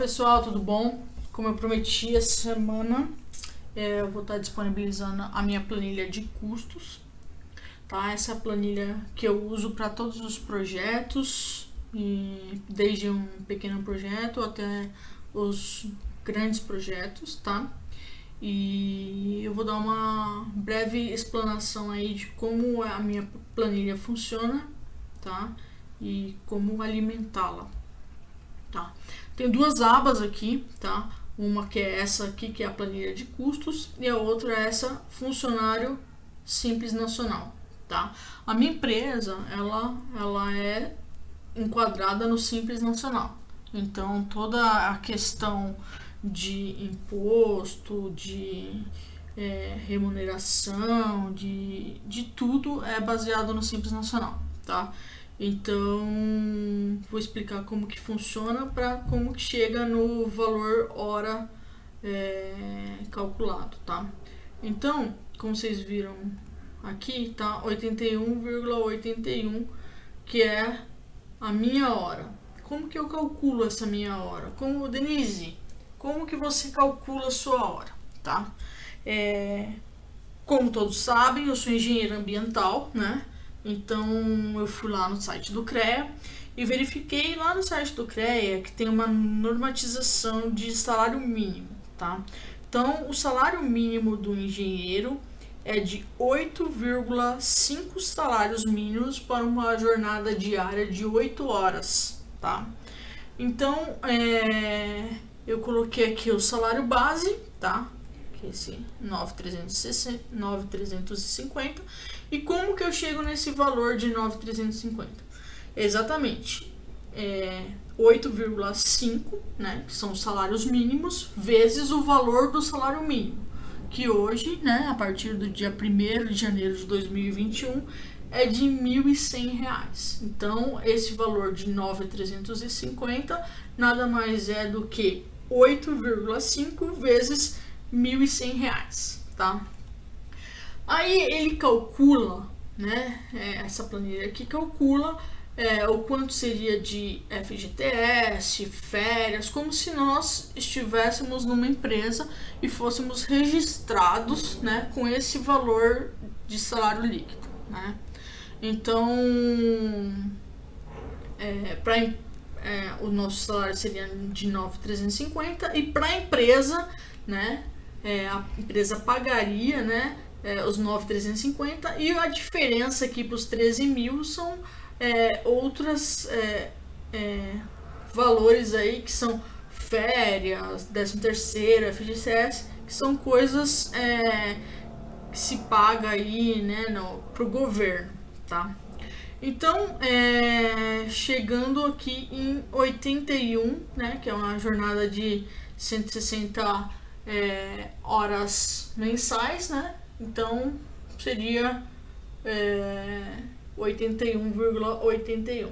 pessoal, tudo bom? Como eu prometi, essa semana eu vou estar disponibilizando a minha planilha de custos, tá? Essa planilha que eu uso para todos os projetos, e desde um pequeno projeto até os grandes projetos, tá? E eu vou dar uma breve explanação aí de como a minha planilha funciona, tá? E como alimentá-la, tá? Tem duas abas aqui, tá? Uma que é essa aqui, que é a planilha de custos, e a outra é essa, funcionário simples nacional, tá? A minha empresa, ela é enquadrada no simples nacional. Então, toda a questão de imposto, de remuneração, de tudo é baseado no simples nacional, tá? Então, vou explicar como que funciona para como que chega no valor hora calculado, tá? Então, como vocês viram aqui, tá 81,81, que é a minha hora. Como que eu calculo essa minha hora? Como, Denise, como que você calcula a sua hora, tá? Como todos sabem, eu sou engenheira ambiental, né? Então, eu fui lá no site do CREA e verifiquei lá no site do CREA que tem uma normatização de salário mínimo, tá? Então, o salário mínimo do engenheiro é de 8,5 salários mínimos para uma jornada diária de 8 horas, tá? Então, eu coloquei aqui o salário base, tá? Que é esse 9.350. E como que eu chego nesse valor de 9.350? Exatamente 8,5, né, que são os salários mínimos, vezes o valor do salário mínimo, que hoje, né, a partir do dia 1º de janeiro de 2021, é de R$ 1.100. Então, esse valor de 9.350 nada mais é do que 8,5 vezes R$ 1.100, tá? Aí ele calcula, né, essa planilha aqui calcula o quanto seria de FGTS, férias, como se nós estivéssemos numa empresa e fôssemos registrados, né, com esse valor de salário líquido, né? Então, o nosso salário seria de 9.350 e para a empresa, né, a empresa pagaria, né, os 9.350, e a diferença aqui para os 13 mil são outros valores aí, que são férias, 13º, FGTS, que são coisas que se paga aí, né, pro governo, tá? Então, chegando aqui em 81, né, que é uma jornada de 160 horas mensais, né? Então, seria 81,81.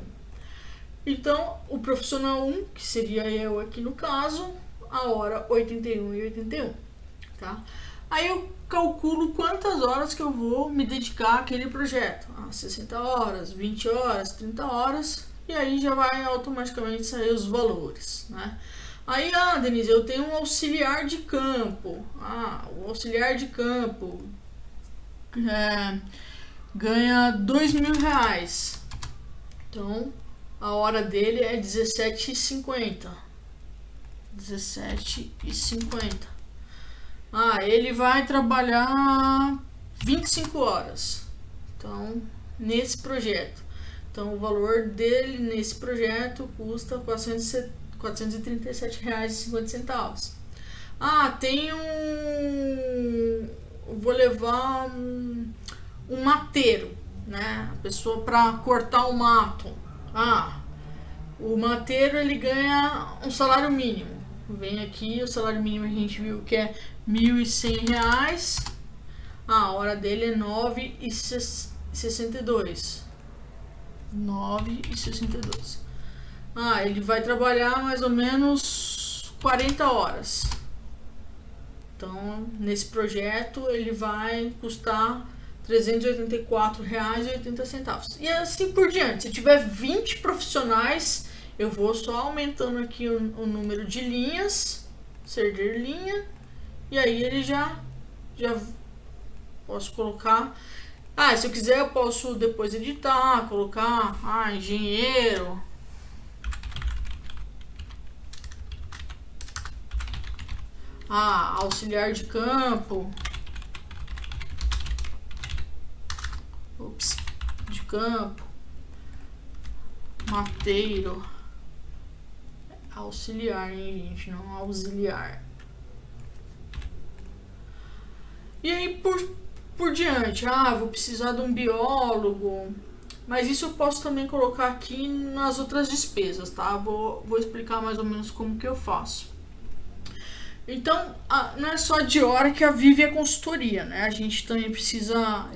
Então, o profissional 1, que seria eu aqui no caso, a hora 81,81, tá? Aí eu calculo quantas horas que eu vou me dedicar àquele projeto. 60 horas, 20 horas, 30 horas, e aí já vai automaticamente sair os valores, né? Aí, Denise, eu tenho um auxiliar de campo. O auxiliar de campo ganha R$2.000. Então, a hora dele é 17,50. 17,50. Ele vai trabalhar 25 horas. Então, nesse projeto. Então, o valor dele nesse projeto custa R$ 437,50. Vou levar um mateiro, né? A pessoa para cortar o mato. O mateiro, ele ganha um salário mínimo. Vem aqui, o salário mínimo a gente viu que é R$ 1.100. A hora dele é 9,62. 9,62. Ele vai trabalhar mais ou menos 40 horas. Então, nesse projeto, ele vai custar R$ 384,80. E assim por diante. Se tiver 20 profissionais eu vou só aumentando aqui o número de linhas, inserir linha, e aí ele já posso colocar. Se eu quiser eu posso depois editar, colocar engenheiro, auxiliar de campo, de campo, mateiro, auxiliar, hein, gente, não auxiliar. E aí por diante, vou precisar de um biólogo, mas isso eu posso também colocar aqui nas outras despesas, tá? Vou explicar mais ou menos como que eu faço. Então, não é só de hora que a Vive é consultoria, né? A gente também precisa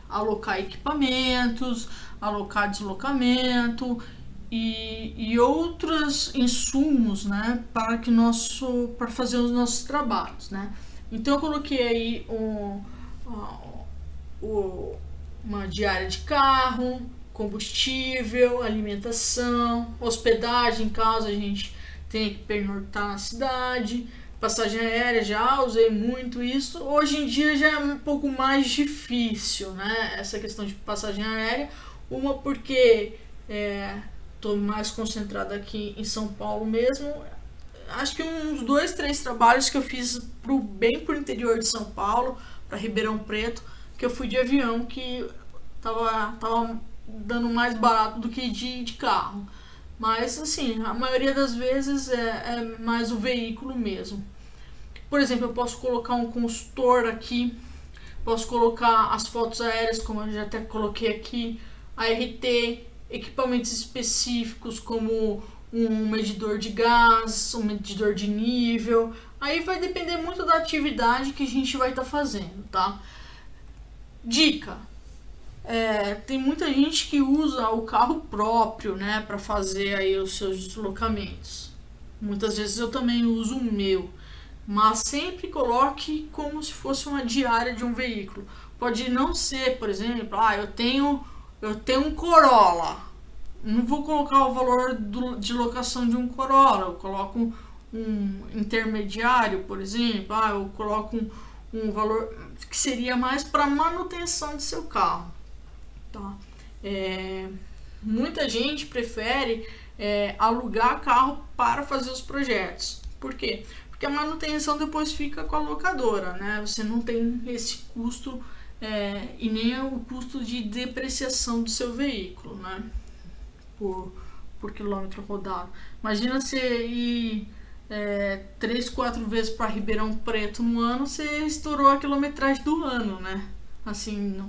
alocar equipamentos, alocar deslocamento e outros insumos, né? Para fazer os nossos trabalhos, né? Então eu coloquei aí uma diária de carro, combustível, alimentação, hospedagem, caso a gente tenha que pernoitar na cidade, passagem aérea, já usei muito isso. Hoje em dia já é um pouco mais difícil, né? Essa questão de passagem aérea, uma porque estou mais concentrada aqui em São Paulo mesmo. Acho que uns 2, 3 trabalhos que eu fiz bem pro interior de São Paulo, para Ribeirão Preto, que eu fui de avião, que tava dando mais barato do que de carro. Mas assim, a maioria das vezes é mais o veículo mesmo. Por exemplo, eu posso colocar um consultor aqui, posso colocar as fotos aéreas, como eu já até coloquei aqui, ART, equipamentos específicos como um medidor de gás, um medidor de nível. Aí vai depender muito da atividade que a gente vai estar fazendo, tá? Dica: tem muita gente que usa o carro próprio, né, para fazer aí os seus deslocamentos. Muitas vezes eu também uso o meu, mas sempre coloque como se fosse uma diária de um veículo. Pode não ser, por exemplo, eu tenho um Corolla. Não vou colocar o valor de locação de um Corolla, eu coloco um intermediário, por exemplo, eu coloco um valor que seria mais para manutenção do seu carro, tá? Muita gente prefere alugar carro para fazer os projetos. Por quê? Porque a manutenção depois fica com a locadora, né? Você não tem esse custo e nem o custo de depreciação do seu veículo, né? Por quilômetro rodado. Imagina você ir 3, 4 vezes para Ribeirão Preto no ano, você estourou a quilometragem do ano, né? Assim,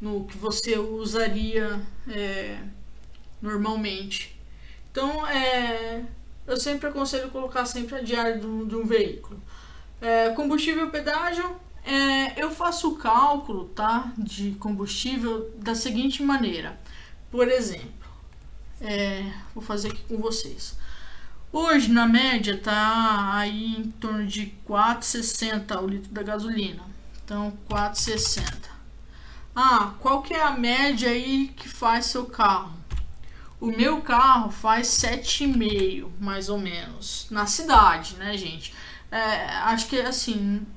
no que você usaria normalmente. Então, eu sempre aconselho colocar sempre a diária de um veículo. Combustível e pedágio, eu faço o cálculo, tá, de combustível da seguinte maneira. Por exemplo, vou fazer aqui com vocês. Hoje, na média, tá aí em torno de 4,60 o litro da gasolina. Então, 4,60. Qual que é a média aí que faz seu carro? O meu carro faz 7,5, mais ou menos, na cidade, né, gente? Acho que, assim,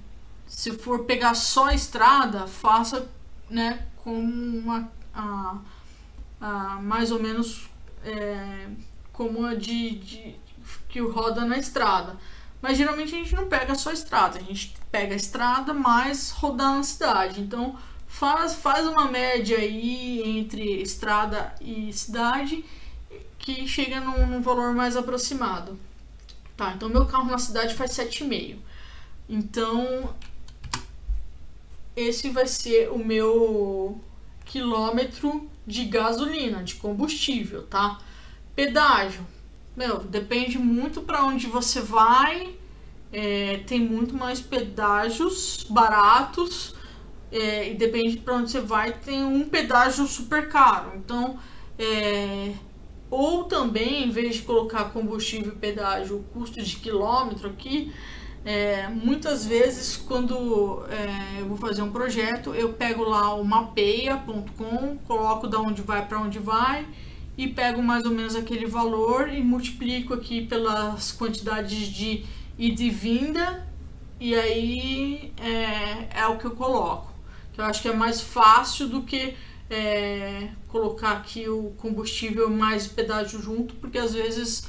se for pegar só a estrada, faça, né, com mais ou menos como a que roda na estrada. Mas geralmente a gente não pega só a estrada, a gente pega a estrada mais rodar na cidade. Então faz uma média aí entre estrada e cidade que chega num valor mais aproximado. Tá, então meu carro na cidade faz 7,5. Então esse vai ser o meu quilômetro de gasolina, de combustível, tá? Pedágio, depende muito para onde você vai. Tem muito mais pedágios baratos, e depende para onde você vai, tem um pedágio super caro. Então, ou também, em vez de colocar combustível e pedágio, o custo de quilômetro aqui, muitas vezes quando eu vou fazer um projeto, eu pego lá o mapeia.com, coloco da onde vai para onde vai e pego mais ou menos aquele valor e multiplico aqui pelas quantidades de ida e vinda, e aí é o que eu coloco. Eu acho que é mais fácil do que colocar aqui o combustível mais pedágio junto, porque às vezes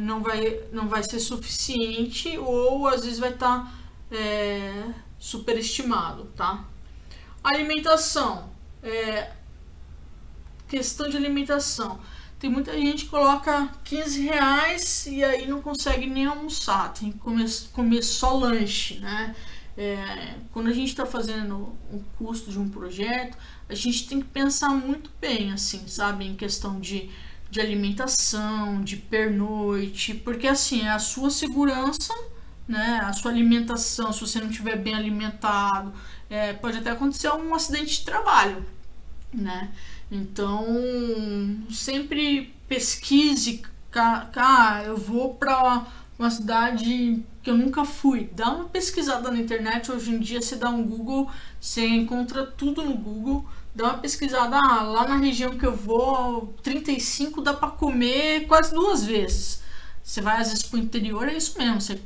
não vai ser suficiente, ou às vezes vai estar superestimado, tá? Alimentação, questão de alimentação. Tem muita gente que coloca R$15 e aí não consegue nem almoçar, tem que comer só lanche, né? Quando a gente está fazendo o custo de um projeto, a gente tem que pensar muito bem, assim, sabe, em questão de alimentação, de pernoite, porque assim, é a sua segurança, né, a sua alimentação. Se você não estiver bem alimentado, pode até acontecer um acidente de trabalho, né? Então, sempre pesquise. Eu vou para uma cidade que eu nunca fui, dá uma pesquisada na internet. Hoje em dia você dá um Google, você encontra tudo no Google. Dá uma pesquisada, lá na região que eu vou, 35 dá para comer quase 2 vezes. Você vai às vezes pro interior, é isso mesmo, você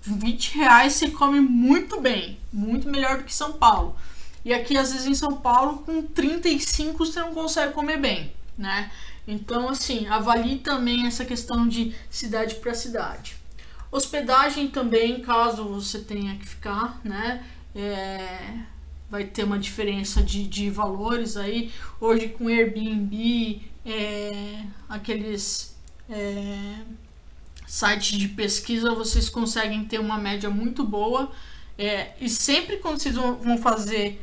R$20 você come muito bem, muito melhor do que São Paulo. E aqui às vezes em São Paulo com 35 você não consegue comer bem, né? Então assim, avalie também essa questão de cidade para cidade. Hospedagem também, caso você tenha que ficar, né? Vai ter uma diferença de valores aí. Hoje com Airbnb, aqueles sites de pesquisa, vocês conseguem ter uma média muito boa. E sempre quando vocês vão fazer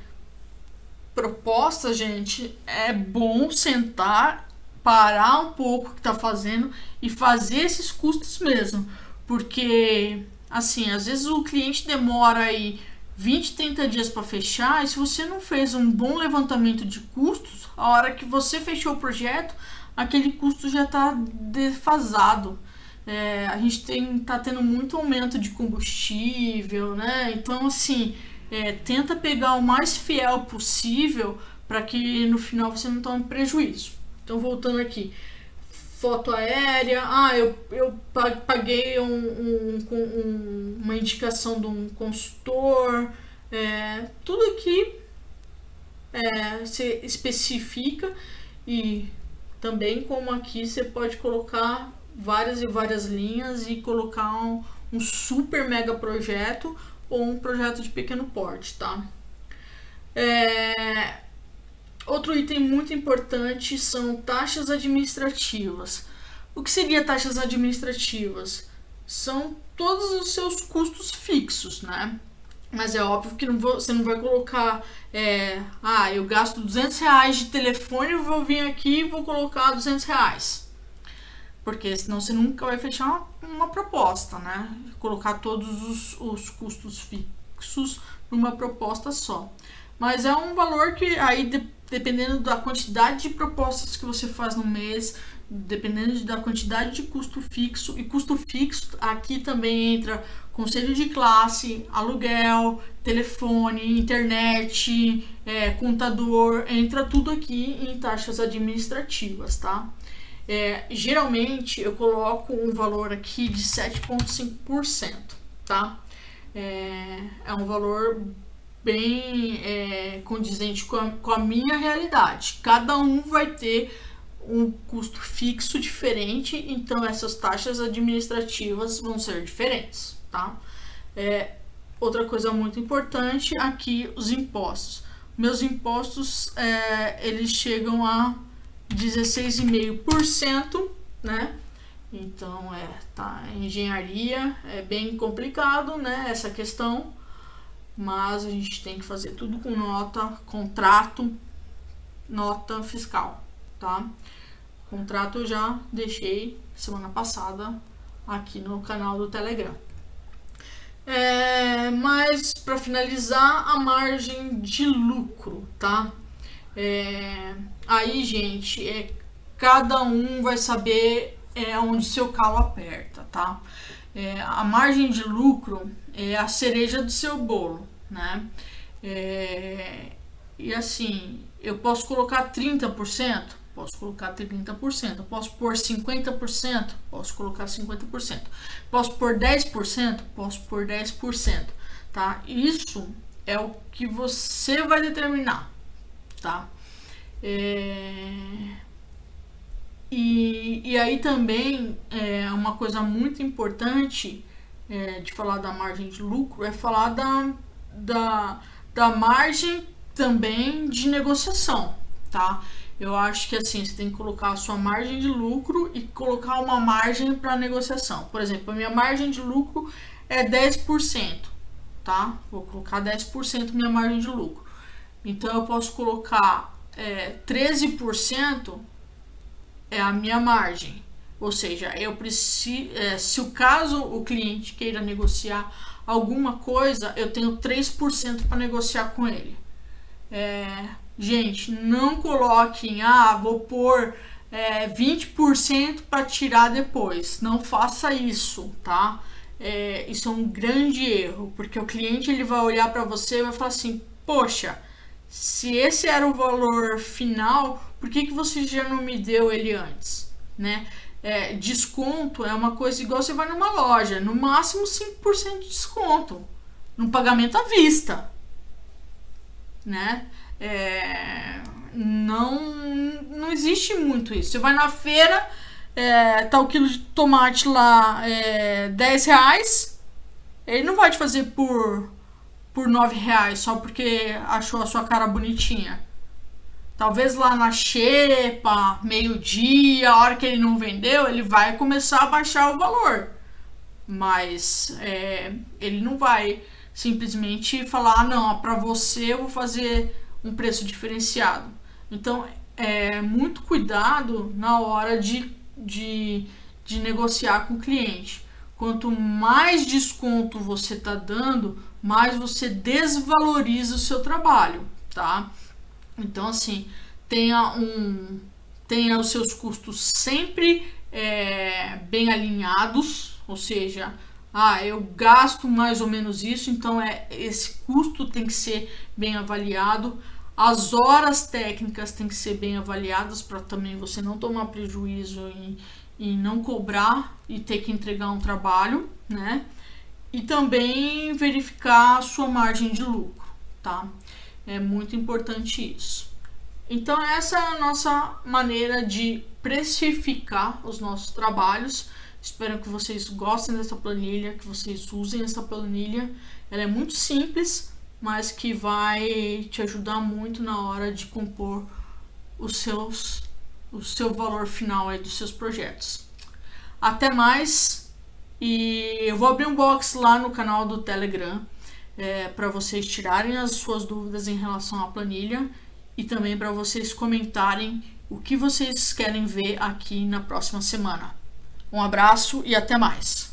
proposta, gente, é bom sentar, parar um pouco o que tá fazendo e fazer esses custos mesmo, porque assim, às vezes o cliente demora aí 20, 30 dias para fechar, e se você não fez um bom levantamento de custos, a hora que você fechou o projeto, aquele custo já está defasado. A gente tá tendo muito aumento de combustível, né? Então assim, tenta pegar o mais fiel possível para que no final você não tome prejuízo. Então, voltando aqui, foto aérea, eu paguei uma indicação de um consultor, tudo aqui você especifica. E também, como aqui, você pode colocar várias e várias linhas e colocar um super mega projeto ou um projeto de pequeno porte, tá? Outro item muito importante são taxas administrativas. O que seria taxas administrativas? São todos os seus custos fixos, né? Mas é óbvio que você não vai colocar, eu gasto R$200 de telefone, eu vou vir aqui e vou colocar R$200. Porque senão você nunca vai fechar uma proposta, né? Colocar todos os custos fixos numa proposta só. Mas é um valor que aí, dependendo da quantidade de propostas que você faz no mês, dependendo da quantidade de custo fixo, e custo fixo aqui também entra conselho de classe, aluguel, telefone, internet, contador, entra tudo aqui em taxas administrativas, tá? Geralmente eu coloco um valor aqui de 7,5%, tá? É um valor bem condizente com a minha realidade. Cada um vai ter um custo fixo diferente, então essas taxas administrativas vão ser diferentes, tá? Outra coisa muito importante aqui, os impostos. Meus impostos, eles chegam a 16,5%, né? Então, tá, engenharia é bem complicado, né, essa questão, mas a gente tem que fazer tudo com nota, contrato, nota fiscal, tá? Contrato eu já deixei semana passada aqui no canal do Telegram. Mas para finalizar, a margem de lucro, tá? Aí, gente, cada um vai saber onde seu calo aperta, tá? A margem de lucro é a cereja do seu bolo, né? E assim, eu posso colocar 30%? Posso colocar 30%. Posso pôr 50%? Posso colocar 50%. Posso pôr 10%? Posso pôr 10%, tá? Isso é o que você vai determinar, tá? E aí também uma coisa muito importante de falar da margem de lucro é falar da margem também de negociação, tá? Eu acho que assim, você tem que colocar a sua margem de lucro e colocar uma margem para negociação. Por exemplo, a minha margem de lucro é 10%, tá? Vou colocar 10% minha margem de lucro. Então eu posso colocar 13% é a minha margem. Ou seja, eu preciso, se o caso o cliente queira negociar alguma coisa, eu tenho 3% para negociar com ele. Gente, não coloquem, vou pôr 20% para tirar depois. Não faça isso, tá? Isso é um grande erro, porque o cliente ele vai olhar para você e vai falar assim, poxa, se esse era o valor final, por que você já não me deu ele antes, né? Desconto é uma coisa igual você vai numa loja, no máximo 5% de desconto, no pagamento à vista, né? Não existe muito isso. Você vai na feira, tá o quilo de tomate lá R$10, ele não vai te fazer por R$9 só porque achou a sua cara bonitinha. Talvez lá na xepa, meio-dia, a hora que ele não vendeu, ele vai começar a baixar o valor. Mas ele não vai simplesmente falar, não, para você eu vou fazer um preço diferenciado. Então, muito cuidado na hora de negociar com o cliente. Quanto mais desconto você está dando, mais você desvaloriza o seu trabalho, tá? Então, assim, tenha os seus custos sempre bem alinhados, ou seja, eu gasto mais ou menos isso, então esse custo tem que ser bem avaliado. As horas técnicas têm que ser bem avaliadas para também você não tomar prejuízo e não cobrar e ter que entregar um trabalho, né? E também verificar a sua margem de lucro, tá? É muito importante isso. Então essa é a nossa maneira de precificar os nossos trabalhos. Espero que vocês gostem dessa planilha, que vocês usem essa planilha. Ela é muito simples, mas que vai te ajudar muito na hora de compor o seu valor final aí dos seus projetos. Até mais, e eu vou abrir um box lá no canal do Telegram para vocês tirarem as suas dúvidas em relação à planilha e também para vocês comentarem o que vocês querem ver aqui na próxima semana. Um abraço e até mais!